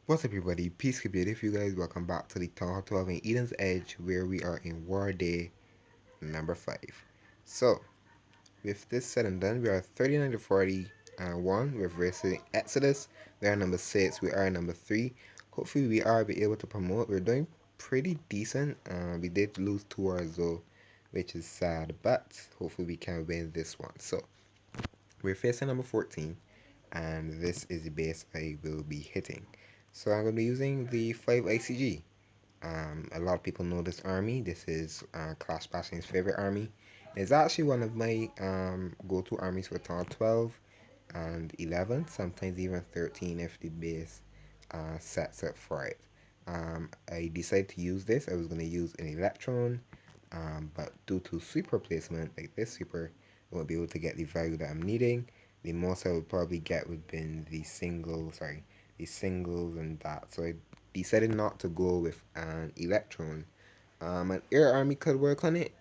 What's up, everybody? Peace be with you guys. Welcome back to the Th12 in Eden's Edge, where we are in War Day number 5. So, with this said and done, we are 39 to 41. We're versing Exodus. We are number 6. We are number 3. Hopefully, we are be able to promote. We're doing pretty decent. We did lose 2 wars though, which is sad, but hopefully, we can win this one. So, we're facing number 14, and this is the base I will be hitting. So I'm going to be using the 5 ICG. A lot of people know this army. This is Clash Bashing's favorite army. It's actually one of my go-to armies for Town 12 and 11, sometimes even 13 if the base sets up for it. I decided to use this. I was going to use an Electron, but due to sweeper placement, like this sweeper, I won't be able to get the value that I'm needing. The most I would probably get would have been the singles and that. So I decided not to go with an Electron. An Air Army could work on it.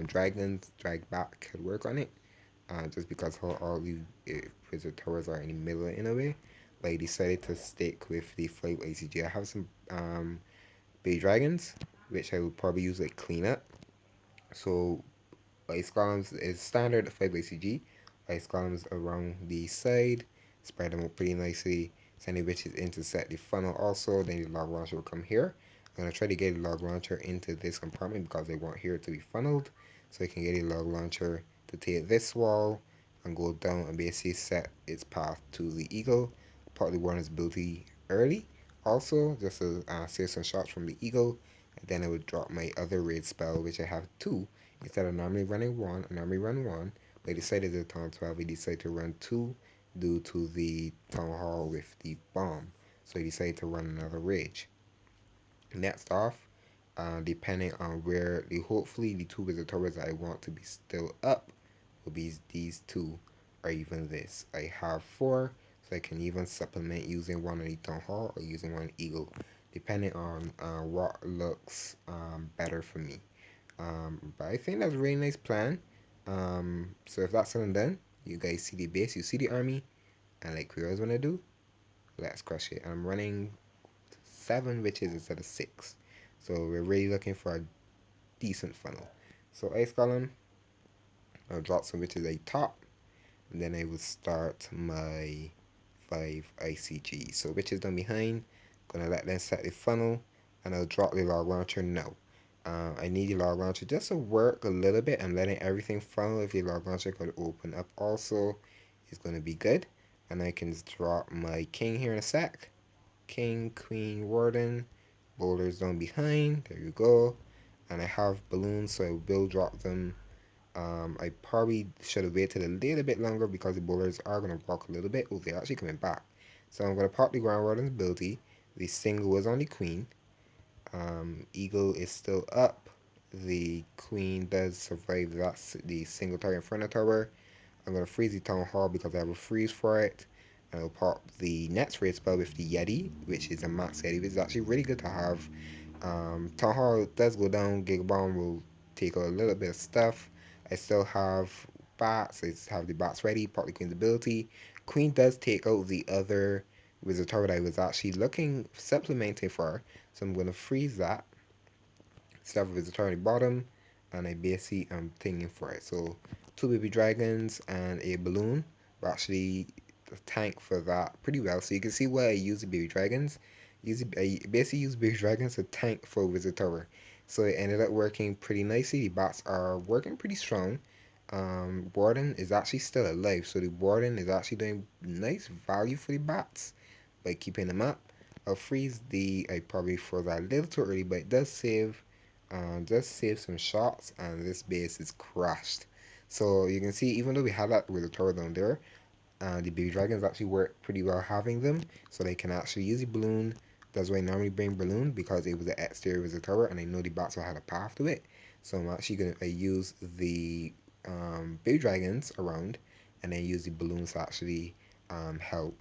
Dragons, Drag Back could work on it. Just because how all the Wizard Towers are in the middle in a way. But I decided to stick with the Flight ACG. I have some Bay Dragons, which I would probably use like cleanup. So ice columns is standard 5 ACG. Ice columns around the side, spread them out pretty nicely. Send the witches intersect the funnel also, then the log launcher will come here. I'm going to try to get the log launcher into this compartment because I want here to be funneled. So I can get the log launcher to take this wall and go down and basically set its path to the eagle. Partly warn its ability early. Also, just to save some shots from the eagle. And then I would drop my other raid spell, which I have 2. Instead of normally running 1, I normally run 1. But I decided to Town 12, I decided to run 2 due to the Town Hall with the bomb. So I decided to run another rage. Next off, depending on where hopefully the 2 visitors that I want to be still up will be these 2 or even this. I have 4, so I can even supplement using one on the Town Hall or using one Eagle, depending on what looks better for me. But I think that's a really nice plan. So if that's said and done, you guys see the base, you see the army, and like we always want to do, let's crush it. I'm running 7 witches instead of 6. So we're really looking for a decent funnel. So ice column, I'll drop some witches at top, and then I will start my 5 ICG. So witches done behind, gonna let them set the funnel, and I'll drop the log launcher now. I need the log launcher just to work a little bit and letting everything funnel. If the log launcher could open up also, is going to be good. And I can drop my king here in a sec. King, queen, warden, boulders down behind. There you go. And I have balloons, so I will drop them. I probably should have waited a little bit longer because the boulders are going to walk a little bit. Oh, they're actually coming back. So I'm going to pop the ground warden's ability. The single was on the queen. Eagle is still up. The queen does survive the single target inferno tower. I'm going to freeze the town hall because I have a freeze for it. And I'll pop the next raid spell with the Yeti, which is a max Yeti, which is actually really good to have. Town hall does go down. Gigabomb will take out a little bit of stuff. I still have bats. I have the bats ready. Pop the queen's ability. Queen does take out the other wizard tower that I was actually looking supplementing for. So I'm going to freeze that. Stuff with the tower at the bottom. And I basically am thinking for it. So 2 baby dragons and a balloon. But actually the tank for that pretty well. So you can see why I use the baby dragons. I basically use baby dragons to tank for wizard tower. So it ended up working pretty nicely. The bots are working pretty strong. Warden is actually still alive. So the warden is actually doing nice value for the bots by keeping them up. I'll freeze I probably froze that a little too early, but it does save some shots, and this base is crashed. So you can see, even though we had that with the tower down there, the baby dragons actually work pretty well having them, so they can actually use the balloon. That's why I normally bring balloon, because it was the exterior of the tower, and I know the bots will have a path to it. So I'm actually gonna use the baby dragons around, and then use the balloons to actually help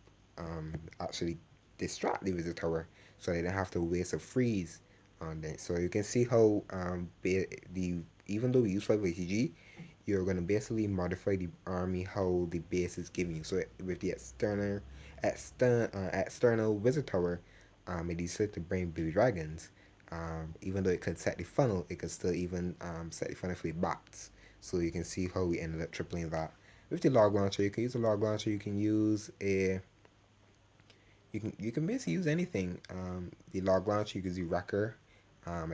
actually distract the visitor tower, so they don't have to waste a freeze on it. So you can see how even though we use 5 ATG, you're going to basically modify the army how the base is giving you. So with the external visitor tower, it decided to bring baby dragons. Even though it could set the funnel, it could still even set the funnel for the bots. So you can see how we ended up tripling that. With the log launcher, you can use a log launcher. You can use a you can basically use anything. The log launcher, you can use the wrecker. I've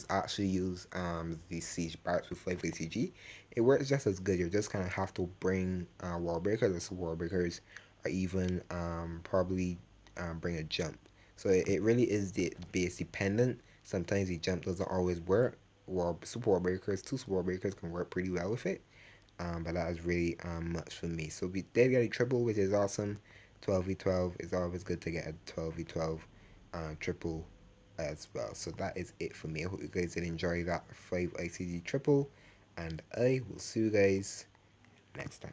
actually used the siege barracks with 5 ACG. It works just as good. You just kind of have to bring wall breakers or wall breakers, or even probably bring a jump. So it really is the base dependent. Sometimes the jump doesn't always work. Super wall breakers, two super wall breakers can work pretty well with it. But that is really much for me. So we did get a triple, which is awesome. 12v12 is always good to get a 12v12 triple as well. So that is it for me. I hope you guys did enjoy that 5 ICG triple, and I will see you guys next time.